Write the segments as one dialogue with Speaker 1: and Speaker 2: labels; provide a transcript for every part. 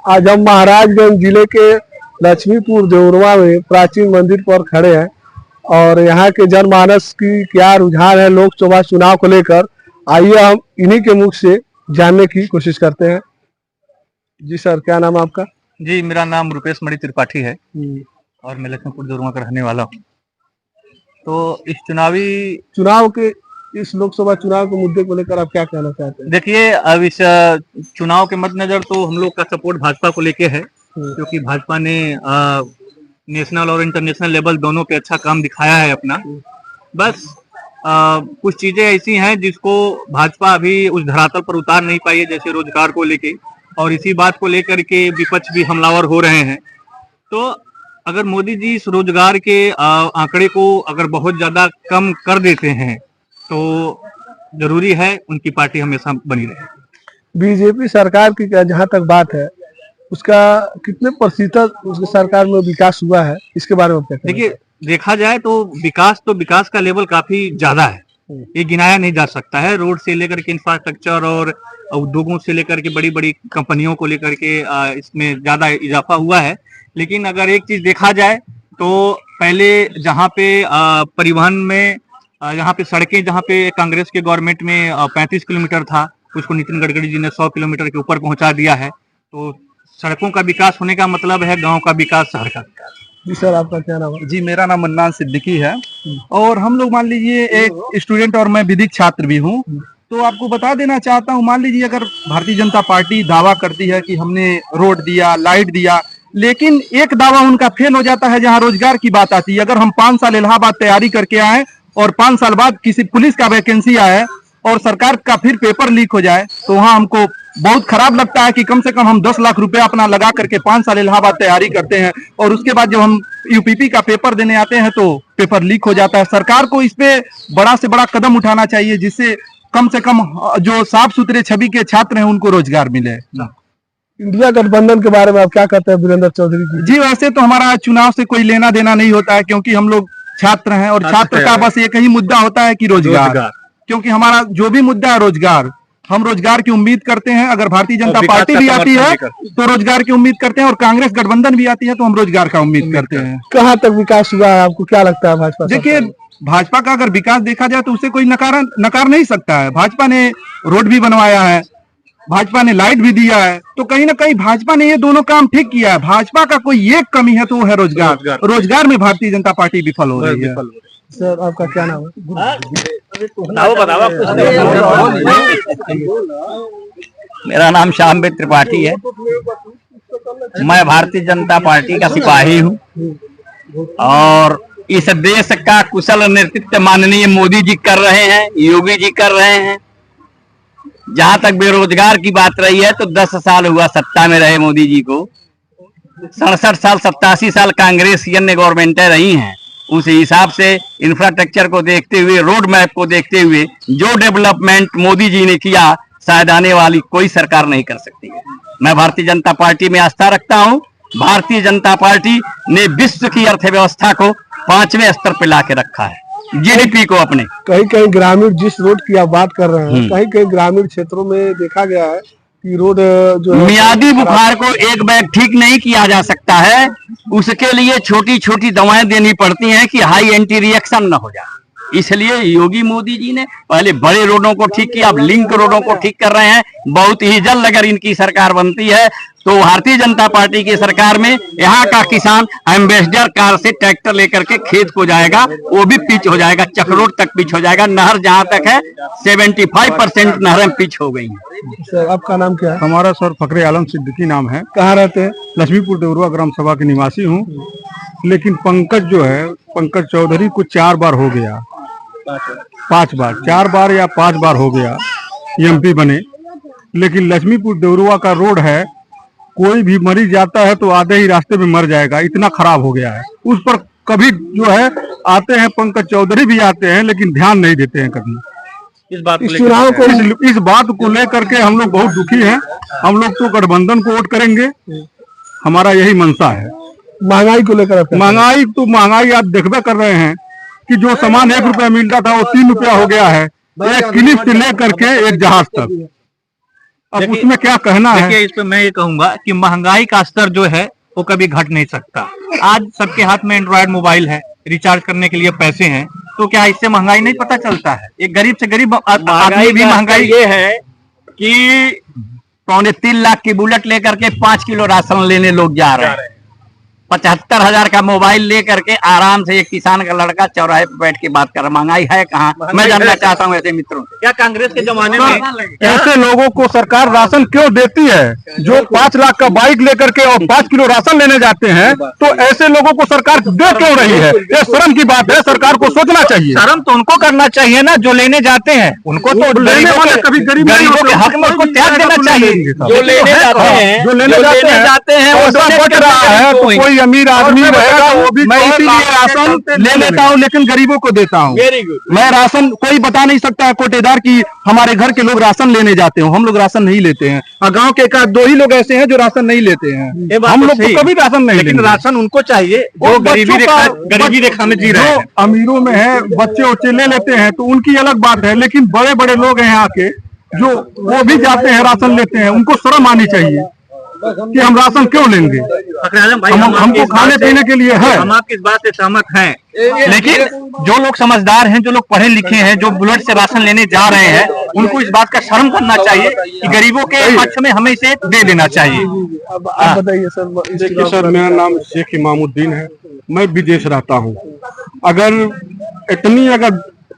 Speaker 1: आज हम महाराजगंज जिले के लक्ष्मीपुर देवरवा में प्राचीन मंदिर पर खड़े हैं और यहाँ के जनमानस की क्या रुझान है लोकसभा चुनाव को लेकर, आइए हम इन्हीं के मुख से जानने की कोशिश करते हैं। जी सर, क्या नाम है आपका?
Speaker 2: जी, मेरा नाम रुपेश मणि त्रिपाठी है और मैं लक्ष्मीपुर देवरवा का रहने वाला हूँ। तो इस चुनाव के
Speaker 1: इस लोकसभा चुनाव के मुद्दे को लेकर आप क्या कहना चाहते हैं?
Speaker 2: देखिए, अब इस चुनाव के मद्देनजर तो हम लोग का सपोर्ट भाजपा को लेके है, क्योंकि भाजपा ने नेशनल और इंटरनेशनल लेवल दोनों पे अच्छा काम दिखाया है अपना। बस कुछ चीजें ऐसी हैं जिसको भाजपा अभी उस धरातल पर उतार नहीं पाई है, जैसे रोजगार को लेके, और इसी बात को लेकर के विपक्ष भी हमलावर हो रहे हैं। तो अगर मोदी जी इस रोजगार के आंकड़े को अगर बहुत ज्यादा कम कर देते हैं तो जरूरी है उनकी पार्टी हमेशा बनी रहे।
Speaker 1: बीजेपी सरकार की जहाँ तक बात है, उसका कितने प्रतिशत उसकी सरकार में विकास हुआ है, इसके बारे में क्या?
Speaker 2: देखिए, देखा जाए तो विकास का लेवल काफी ज्यादा है, ये गिनाया नहीं जा सकता है। रोड से लेकर के इंफ्रास्ट्रक्चर और उद्योगों से लेकर के बड़ी बड़ी कंपनियों को लेकर के इसमें ज्यादा इजाफा हुआ है। लेकिन अगर एक चीज देखा जाए तो पहले जहाँ पे परिवहन में यहाँ पे सड़कें, जहाँ पे कांग्रेस के गवर्नमेंट में 35 किलोमीटर था, उसको नितिन गडकरी जी ने 100 किलोमीटर के ऊपर पहुंचा दिया है। तो सड़कों का विकास होने का मतलब है गांव का विकास, शहर का विकास।
Speaker 1: जी सर, आपका क्या नाम है?
Speaker 3: जी, मेरा नाम मन्नान सिद्दीकी है और हम लोग मान लीजिए एक स्टूडेंट और मैं विधिक छात्र भी हूँ। तो आपको बता देना चाहता हूँ, मान लीजिए अगर भारतीय जनता पार्टी दावा करती है कि हमने रोड दिया, लाइट दिया, लेकिन एक दावा उनका फेल हो जाता है जहाँ रोजगार की बात आती है। अगर हम 5 साल इलाहाबाद तैयारी करके आए और 5 साल बाद किसी पुलिस का वैकेंसी आए और सरकार का फिर पेपर लीक हो जाए तो वहाँ हमको बहुत खराब लगता है कि कम से कम हम 10 लाख रुपए अपना लगा करके 5 साल इलाहाबाद तैयारी करते हैं और उसके बाद जब हम यूपीपी का पेपर देने आते हैं तो पेपर लीक हो जाता है। सरकार को इस पे बड़ा से बड़ा कदम उठाना चाहिए जिससे कम से कम जो साफ सुथरे छवि के छात्र हैं उनको रोजगार मिले।
Speaker 1: इंडिया गठबंधन के बारे में आप क्या कहते हैं वीरेंद्र चौधरी जी?
Speaker 3: जी, वैसे तो हमारा चुनाव से कोई लेना देना नहीं होता है, क्योंकि हम लोग छात्र हैं और छात्र का बस एक ही मुद्दा होता है कि रोजगार। क्योंकि हमारा जो भी मुद्दा है रोजगार, हम रोजगार की उम्मीद करते हैं। अगर भारतीय जनता पार्टी भी आती है तो रोजगार की उम्मीद करते हैं और कांग्रेस गठबंधन भी आती है तो हम रोजगार का उम्मीद करते हैं।
Speaker 1: कहाँ तक विकास हुआ है, आपको क्या लगता है भाजपा?
Speaker 3: देखिए, भाजपा का अगर विकास देखा जाए तो उसे कोई नकार नहीं सकता है। भाजपा ने रोड भी बनवाया है, भाजपा ने लाइट भी दिया है, तो कहीं ना कहीं भाजपा ने ये दोनों काम ठीक किया है। भाजपा का कोई एक कमी है तो वो है रोजगार। रोजगार में भारतीय जनता पार्टी विफल हो रही है।
Speaker 1: सर, आपका क्या नाम है?
Speaker 4: मेरा नाम श्यामवीर त्रिपाठी है। मैं भारतीय जनता पार्टी का सिपाही हूँ और इस देश का कुशल नेतृत्व माननीय मोदी जी कर रहे हैं, योगी जी कर रहे हैं। जहां तक बेरोजगार की बात रही है तो 10 साल हुआ सत्ता में रहे मोदी जी को। 67 साल 87 साल कांग्रेसियन गवर्नमेंटें रही हैं। उस हिसाब से इंफ्रास्ट्रक्चर को देखते हुए, रोड मैप को देखते हुए जो डेवलपमेंट मोदी जी ने किया, शायद आने वाली कोई सरकार नहीं कर सकती है। मैं भारतीय जनता पार्टी में आस्था रखता हूं। भारतीय जनता पार्टी ने विश्व की अर्थव्यवस्था को 5वें स्तर पर ला के रखा है, जीडीपी को अपने।
Speaker 1: कहीं कहीं ग्रामीण, जिस रोड की आप बात कर रहे हैं, कहीं कहीं ग्रामीण क्षेत्रों में देखा गया है कि रोड जो
Speaker 4: मियादी बुखार को एक बैग ठीक नहीं किया जा सकता है, उसके लिए छोटी छोटी दवाएं देनी पड़ती हैं कि हाई एंटी रिएक्शन न हो जाए। इसलिए योगी मोदी जी ने पहले बड़े रोडों को ठीक किया, अब लिंक रोडों को ठीक कर रहे हैं। बहुत ही जल्द अगर इनकी सरकार बनती है तो भारतीय जनता पार्टी की सरकार में यहाँ का किसान एम्बेसडर कार से ट्रैक्टर लेकर के खेत को जाएगा, वो भी पिच हो जाएगा, चक्रोड तक पिच हो जाएगा। नहर जहाँ तक है 75% नहरें पिच हो गई हैं।
Speaker 1: सर, आपका नाम क्या है?
Speaker 3: हमारा सर फखरे आलम सिद्दीकी नाम है।
Speaker 1: कहाँ रहते हैं?
Speaker 3: लक्ष्मीपुर देवरवा ग्राम सभा के निवासी हूँ। लेकिन पंकज जो है, पंकज चौधरी को 4 बार हो गया, 4 बार या 5 बार हो गया एमपी बने। लेकिन लक्ष्मीपुर देवरवा का रोड है, कोई भी मरीज जाता है तो आधे ही रास्ते में मर जाएगा, इतना खराब हो गया है। उस पर कभी जो है आते हैं, पंकज चौधरी भी आते हैं, लेकिन ध्यान नहीं देते हैं कभी।
Speaker 1: इस बात
Speaker 3: को लेकर के हम लोग बहुत दुखी हैं। हम लोग तो गठबंधन को वोट करेंगे, हमारा यही मंशा है।
Speaker 1: महंगाई को लेकर,
Speaker 3: महंगाई आप देखबे कर रहे हैं कि जो सामान 1 रुपया मिलता था वो 3 रुपया हो गया है। एक क्लिप से लेकर के एक जहाज तक अब उसमें क्या कहना है?
Speaker 2: देखिए, इस पे मैं ये कहूंगा कि महंगाई का स्तर जो है वो कभी घट नहीं सकता। आज सबके हाथ में एंड्रॉयड मोबाइल है, रिचार्ज करने के लिए पैसे हैं, तो क्या इससे महंगाई नहीं पता चलता है? एक गरीब से गरीब आदमी भी महंगाई
Speaker 4: ये है कि 2.25 लाख की बुलेट लेकर के 5 किलो राशन लेने लोग जा रहे हैं। 75,000 का मोबाइल लेकर के आराम से एक किसान का लड़का चौराहे पे बैठ के बात कर रहा। महंगाई है कहाँ? मैं जानना चाहता हूँ ऐसे मित्रों।
Speaker 2: क्या कांग्रेस के जमाने में
Speaker 3: ऐसे लोगों को सरकार राशन क्यों देती है? जो 5 लाख का बाइक लेकर के और 5 किलो राशन लेने जाते हैं, तो ऐसे लोगों को सरकार दे क्यों रही है? ये शर्म की बात है, सरकार को सोचना चाहिए।
Speaker 2: शर्म तो उनको करना चाहिए ना, जो लेने जाते हैं उनको तो
Speaker 3: लेने वाले कभी
Speaker 2: गरीबों के हक में उनको त्याग देना चाहिए।
Speaker 4: जो लेने जाते हैं वो
Speaker 3: बच रहा है, तो कोई अमीर आदमी रहेगा वो भी। मैं इसीलिए राशन ले लेता हूँ, लेकिन गरीबों को देता हूँ।
Speaker 4: Very good.
Speaker 3: मैं राशन, कोई बता नहीं सकता है कोटेदार की हमारे घर के लोग राशन लेने जाते हो। हम लोग राशन नहीं लेते हैं, और गांव के 1-2 ही लोग ऐसे हैं जो राशन नहीं लेते हैं। हम लोग तो कभी राशन नहीं लेकिन
Speaker 2: राशन उनको चाहिए जो गरीबी रेखा में जी रहे हैं।
Speaker 3: अमीरों में है, बच्चे उच्चे ले लेते हैं तो उनकी अलग बात है, लेकिन बड़े बड़े लोग हैं यहाँ के जो वो भी जाते हैं राशन लेते हैं। उनको शर्म आनी चाहिए कि हम राशन क्यों लेंगे? हमको खाने पीने के लिए है।
Speaker 2: हम आपकी इस बात से सहमत हैं, लेकिन जो लोग समझदार हैं, जो लोग पढ़े लिखे हैं, जो बुलेट से राशन लेने जा रहे हैं, उनको इस बात का शर्म करना चाहिए कि गरीबों के पक्ष में हमें इसे दे देना चाहिए।
Speaker 1: अब आप बताइए सर।
Speaker 3: देखिए सर, मेरा नाम शेख इमामुद्दीन है, मैं विदेश रहता हूँ। अगर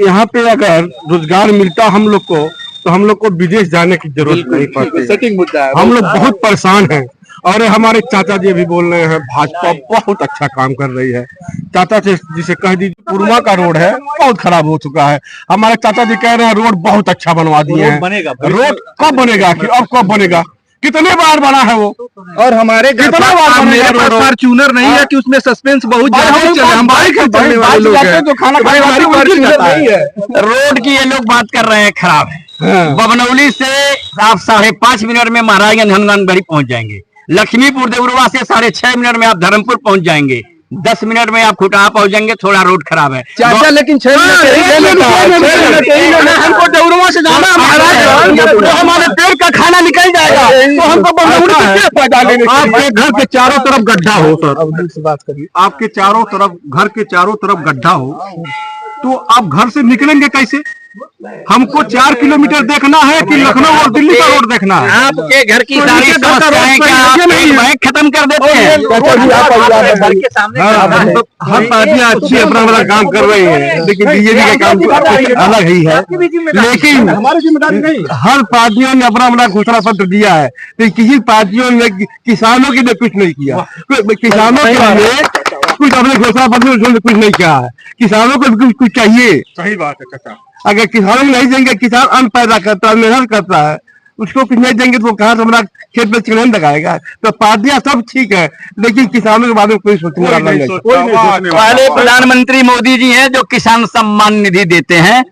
Speaker 3: यहाँ पे अगर रोजगार मिलता हम लोग को, तो हम लोग को विदेश जाने की जरूरत नहीं पड़ती। सेटिंग मुद्दा है। हम लोग बहुत परेशान हैं, और हमारे चाचा जी भी बोल रहे हैं भाजपा बहुत अच्छा काम कर रही है। चाचा जी से कह दीजिए, पुरमा का रोड है बहुत खराब हो चुका है। हमारे चाचा जी कह रहे हैं रोड बहुत अच्छा बनवा दिए हैं। रोड कब बनेगा? कि अब कब बनेगा? कितने बार बना है वो? और हमारे कितना बार मेरे पास फॉर्च्यूनर नहीं है कि उसमें सस्पेंस बहुत ज्यादा चले। हम बाइक चलने वाले लोग हैं, जो खाना खाने वाली फॉर्च्यूनर नहीं है।
Speaker 4: रोड की ये लोग बात कर रहे हैं खराब है। बबनौली से आप 5.5 मिनट में महाराजगंज हनुमानगढ़ी पहुंच जाएंगे। लक्ष्मीपुर देवरुआ से 6.5 मिनट में आप धर्मपुर पहुंच जाएंगे। 10 मिनट में आप खुटहा पहुंच जाएंगे। थोड़ा रोड खराब है
Speaker 3: चाचा, लेकिन 6 मिनट हमको देवरुआ से जाना है, तो हमारे पेड़ का खाना निकल जाएगा, तो हमको बबनौली से क्या फायदा लेने? आपके घर के चारों तरफ गड्ढा हो सर,
Speaker 1: अब से बात करिए।
Speaker 3: आपके चारों तरफ, घर के चारों तरफ गड्ढा हो, तो आप घर से निकलेंगे कैसे? हमको 4 किलोमीटर देखना है कि लखनऊ और दिल्ली का रोड देखना है?
Speaker 4: आपके घर की सारी समस्याएं क्या आप बैंक खत्म कर देते हैं?
Speaker 3: हर पार्टियां अच्छी अपना काम कर रही है, लेकिन बीजेपी का काम अलग ही है। लेकिन हमारी जिम्मेदारी नहीं। हर पार्टियों ने अपना घोषणा पत्र दिया है, लेकिन किसी पार्टियों ने किसानों के लिए कुछ नहीं किया। किसानों के लिए कुछ अपने घोषणा पत्र में कुछ नहीं किया है। किसानों को कुछ चाहिए। सही बात है चाचा। अगर किसानों को नहीं देंगे, किसान अन्न पैदा करता है, मेहनत करता है, उसको कुछ नहीं देंगे तो कहाँ से हमारा खेत में चिकन लगाएगा? तो पार्टियां सब ठीक है, लेकिन किसानों के बारे में कोई सोचने वाला नहीं।
Speaker 4: पहले प्रधानमंत्री मोदी जी हैं जो किसान सम्मान निधि देते हैं।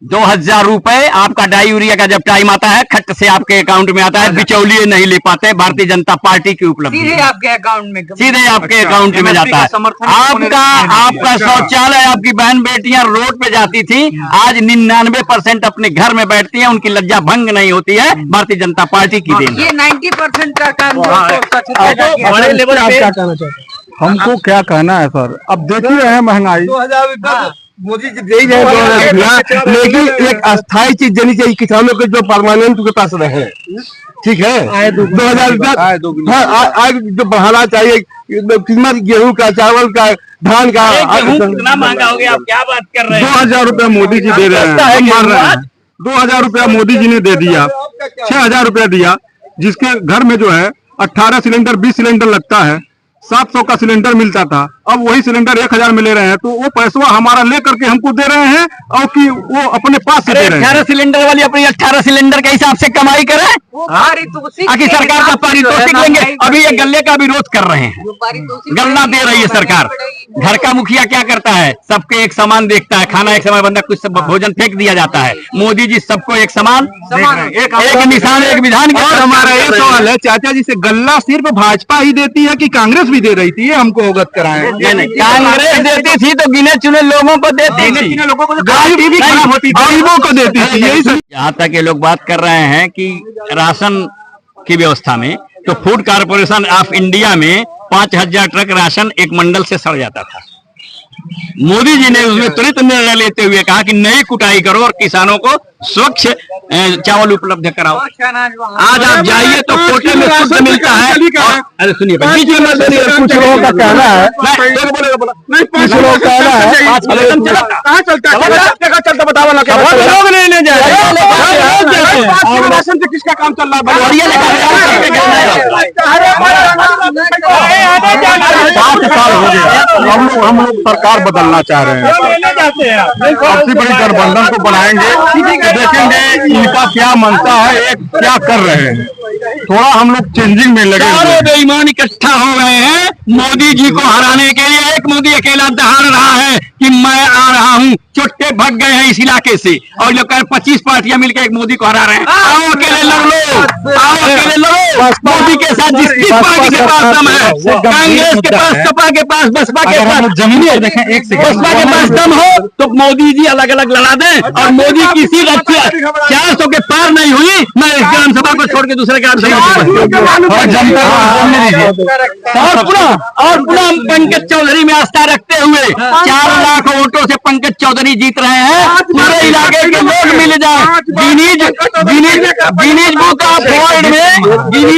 Speaker 4: 2,000 रुपए आपका डाई यूरिया का जब टाइम आता है, खट से आपके अकाउंट में आता है। बिचौलिए नहीं ले पाते। भारतीय जनता पार्टी की उपलब्धि
Speaker 5: सीधे आपके अकाउंट में
Speaker 4: में जाता है। आपका शौचालय, आपकी बहन बेटियां रोड पे जाती थी, आज 99% अपने घर में बैठती हैं। उनकी लज्जा भंग नहीं होती है। भारतीय जनता पार्टी की देन।
Speaker 5: ये 90% का काम
Speaker 2: बड़े लेवल पे
Speaker 1: क्या कहना चाहते हैं?
Speaker 3: हमको क्या कहना है सर? अब देखिए है महंगाई,
Speaker 1: 2000
Speaker 3: मोदी जी दे ही रहे, लेकिन एक अस्थायी चीज देनी चाहिए किसानों को, जो परमानेंट के पास रहे। ठीक है, 2000 रुपया जो बढ़ाना चाहिए। कीमत गेहूं का, चावल का, धान का
Speaker 4: कितना महंगा हो गया? आप क्या बात कर रहे हैं?
Speaker 3: 2,000 रुपया मोदी जी दे रहे हैं, हम मान रहे हैं। 2,000 रुपया मोदी जी ने दे दिया, 6,000 रुपया दिया। जिसके घर में जो है 18 सिलेंडर 20 सिलेंडर लगता है, 700 का सिलेंडर मिलता था, अब वही सिलेंडर 1,000 में ले रहे हैं। तो वो पैसा हमारा ले करके हमको दे रहे हैं, और कि वो अपने पास से दे रहे हैं।
Speaker 4: 18 सिलेंडर वाली अपनी 18 सिलेंडर के हिसाब से कमाई करें, आखिर सरकार का पारितोषिक लेंगे। अभी ये गल्ले का विरोध कर रहे हैं, गल्ला दे रही है सरकार। घर का मुखिया क्या करता है? सबके एक समान देखता है, खाना एक समय बंदा कुछ भोजन फेंक दिया जाता है। मोदी जी सबको एक समान एक निशान एक विधान के।
Speaker 3: और हमारा ये सवाल है चाचा जी से, गल्ला सिर्फ भाजपा ही देती है कि कांग्रेस भी दे रही थी? ये हमको अवगत कराएं।
Speaker 4: कांग्रेस देती थी तो गिने चुने लोगों को देती थी,
Speaker 3: लोगों को गरीबों को देती थी। यही सब
Speaker 4: यहाँ तक ये लोग बात कर रहे हैं कि राशन की व्यवस्था में, तो फूड कॉर्पोरेशन ऑफ इंडिया में 5000 ट्रक राशन एक मंडल से सड़ जाता था। मोदी जी ने उसमें त्वरित निर्णय लेते हुए कहा कि नई कुटाई करो और किसानों को स्वच्छ चावल उपलब्ध कराओ। आज आप जाइए तो कोटे में शुद्ध मिलता है। अरे सुनिए, बीच में मत बोलिए।
Speaker 1: कुछ लोगों का कहना है, कुछ लोग कहना है
Speaker 3: कहाँ चलता बताओ ना।
Speaker 4: लोग लेने
Speaker 3: राशन से किसका काम चल रहा है? हम लोग सरकार बदलना चाह रहे हैं। सबसे बड़ी गठबंधन को बनाएंगे, देखेंगे इनका क्या मनता है, एक क्या कर रहे हैं। थोड़ा हम लोग चेंजिंग में लगे।
Speaker 4: सारे बेईमान इकट्ठा हो गए हैं मोदी जी को हराने के लिए। एक मोदी अकेला दहाड़ रहा है कि मैं आ रहा हूँ, चुट्टे भग गए हैं इस इलाके से, और जो कह 25 पार्टियां मिलकर एक मोदी को हरा रहे हैं। आओ अकेले लड़ लो, आओ अकेले लड़ो मोदी के साथ। जिस पार्टी के पास दम है, कांग्रेस के पास, सपा के पास, बसपा के पास,
Speaker 3: जमीन पर देखें एक
Speaker 4: बसपा के पास दम हो तो मोदी जी अलग अलग लड़ा दें। और मोदी किसी 400 के पार नहीं हुई, मैं इस ग्रामसभा को छोड़ के दूसरे ग्रामसभा और पुनः पंकज चौधरी में आस्था रखते हुए 4 लाख वोटों से पंकज चौधरी जीत रहे हैं। पूरे इलाके के लोग मिल जाए, गिनीज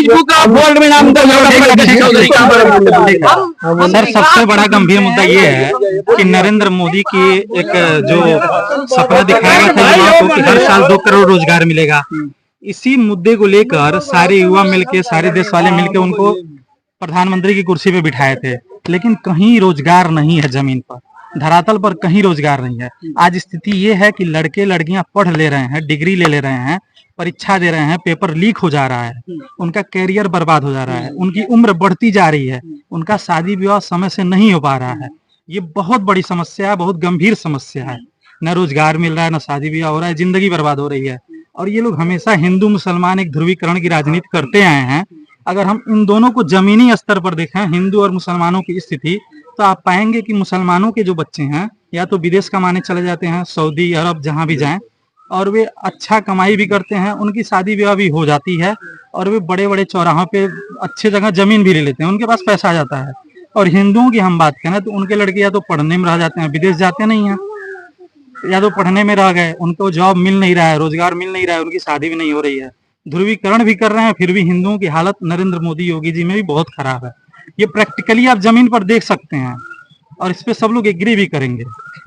Speaker 4: बुक ऑफ वर्ल्ड में नाम दर्ज होगा पंकज चौधरी का।
Speaker 6: सर, सबसे बड़ा गंभीर मुद्दा ये है कि नरेंद्र मोदी की एक जो सपना दिखाया गया था युवा को कि हर साल 2 करोड़ रोजगार मिलेगा, इसी मुद्दे को लेकर सारे युवा मिलके, सारे देश वाले मिलके उनको प्रधानमंत्री की कुर्सी पे बिठाए थे। लेकिन कहीं रोजगार नहीं है, जमीन पर, धरातल पर कहीं रोजगार नहीं है। आज स्थिति ये है कि लड़के लड़कियां पढ़ ले रहे हैं, डिग्री ले रहे हैं, परीक्षा दे रहे हैं, पेपर लीक हो जा रहा है, उनका कैरियर बर्बाद हो जा रहा है, उनकी उम्र बढ़ती जा रही है, उनका शादी विवाह समय से नहीं हो पा रहा है। ये बहुत बड़ी समस्या है, बहुत गंभीर समस्या है। न रोजगार मिल रहा है, न शादी ब्याह हो रहा है, जिंदगी बर्बाद हो रही है। और ये लोग हमेशा हिंदू मुसलमान एक ध्रुवीकरण की राजनीति करते आए हैं। अगर हम इन दोनों को जमीनी स्तर पर देखें, हिंदू और मुसलमानों की स्थिति, तो आप पाएंगे कि मुसलमानों के जो बच्चे हैं या तो विदेश कमाने चले जाते हैं, सऊदी अरब जहां भी जाएं, और वे अच्छा कमाई भी करते हैं, उनकी शादी ब्याह भी हो जाती है, और वे बड़े बड़े चौराहों पे अच्छे जगह जमीन भी ले लेते हैं, उनके पास पैसा आ जाता है। और हिंदुओं की हम बात करें तो उनके लड़के या तो पढ़ने में रह जाते हैं, विदेश जाते नहीं हैं, या तो पढ़ने में रह गए, उनको जॉब मिल नहीं रहा है, रोजगार मिल नहीं रहा है, उनकी शादी भी नहीं हो रही है, ध्रुवीकरण भी कर रहे हैं। फिर भी हिंदुओं की हालत नरेंद्र मोदी योगी जी में भी बहुत खराब है। ये प्रैक्टिकली आप जमीन पर देख सकते हैं, और इस पे सब लोग एग्री भी करेंगे।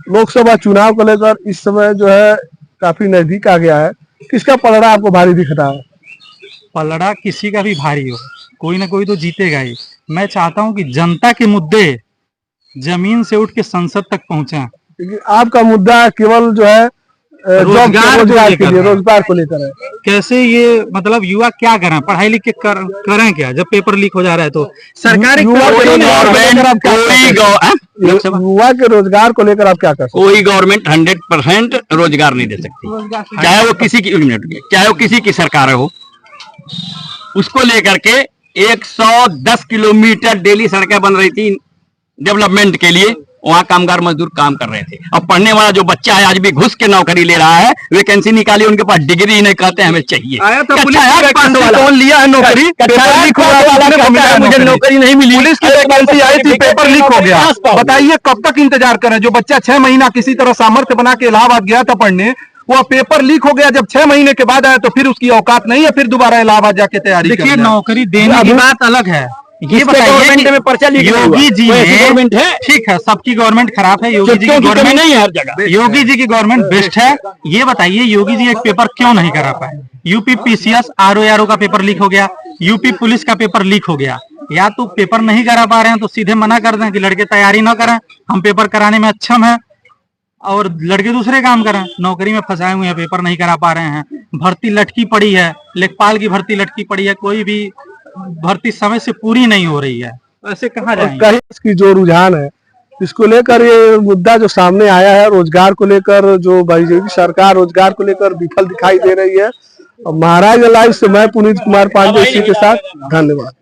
Speaker 1: लोकसभा चुनाव को लेकर इस समय जो है काफी नजदीक आ गया है, किसका पलड़ा आपको भारी दिख रहा है?
Speaker 6: पलड़ा किसी का भी भारी हो, कोई ना कोई तो जीतेगा ही। मैं चाहता हूं कि जनता के मुद्दे जमीन से उठ के संसद तक पहुंचे।
Speaker 1: क्योंकि आपका मुद्दा केवल जो है रोजगार के लिए, रोजगार को लेकर है।
Speaker 6: कैसे ये मतलब युवा क्या करें, पढ़ाई लिख के करें क्या, जब पेपर लीक हो जा रहा है? तो सरकार
Speaker 1: युवा के रोजगार को लेकर आप क्या कर सकते?
Speaker 4: कोई गवर्नमेंट 100% रोजगार नहीं दे सकती, चाहे वो किसी की, चाहे वो किसी की सरकार हो। उसको लेकर के 110 किलोमीटर डेली सड़कें बन रही थी डेवलपमेंट के लिए, वहाँ कामगार मजदूर काम कर रहे थे। अब पढ़ने वाला जो बच्चा है आज भी घुस के नौकरी ले रहा है, वैकेंसी निकाली, उनके पास डिग्री नहीं, कहते हैं हमें चाहिए।
Speaker 3: आया था पुलिस लिया है नौकरी,
Speaker 4: मुझे नौकरी नहीं मिली,
Speaker 3: पुलिस की वैकेंसी आई थी, पेपर लीक हो गया। बताइए कब तक इंतजार करें? जो बच्चा 6 महीना किसी तरह सामर्थ्य बना के इलाहाबाद गया था पढ़ने, वो पेपर लीक हो गया। जब 6 महीने के बाद आया तो फिर उसकी औकात नहीं है, फिर दोबारा इलाहाबाद जाके तैयारी।
Speaker 6: देखिए, नौकरी देने की बात अलग है। ये बताइए,
Speaker 4: में पर्चा
Speaker 6: योगी जी ने,
Speaker 4: गवर्नमेंट है,
Speaker 6: ठीक है, सबकी गवर्नमेंट खराब है, योगी जी की गवर्नमेंट
Speaker 4: नहीं है हर जगह,
Speaker 6: योगी जी की गवर्नमेंट बेस्ट है। ये बताइए, योगी जी एक पेपर क्यों नहीं करा पाए? यूपी पीसीएस आरओ का पेपर लीक हो गया, यूपी पुलिस का पेपर लीक हो गया। या तो पेपर नहीं करा पा रहे हैं तो सीधे मना कर दें कि लड़के तैयारी ना करें, हम पेपर कराने में अक्षम है, और लड़के दूसरे काम करें। नौकरी में फंसाए हुए हैं, पेपर नहीं करा पा रहे हैं, भर्ती लटकी पड़ी है, लेखपाल की भर्ती लटकी पड़ी है, कोई भी भर्ती समय से पूरी नहीं हो रही है। ऐसे कहाँ जाएंगे?
Speaker 1: इसकी जो रुझान है इसको लेकर ये मुद्दा जो सामने आया है रोजगार को लेकर, जो बीजेपी सरकार रोजगार को लेकर विफल दिखाई दे रही है। महाराज लाइव से मैं पुनीत कुमार पांडे इसी के साथ, धन्यवाद।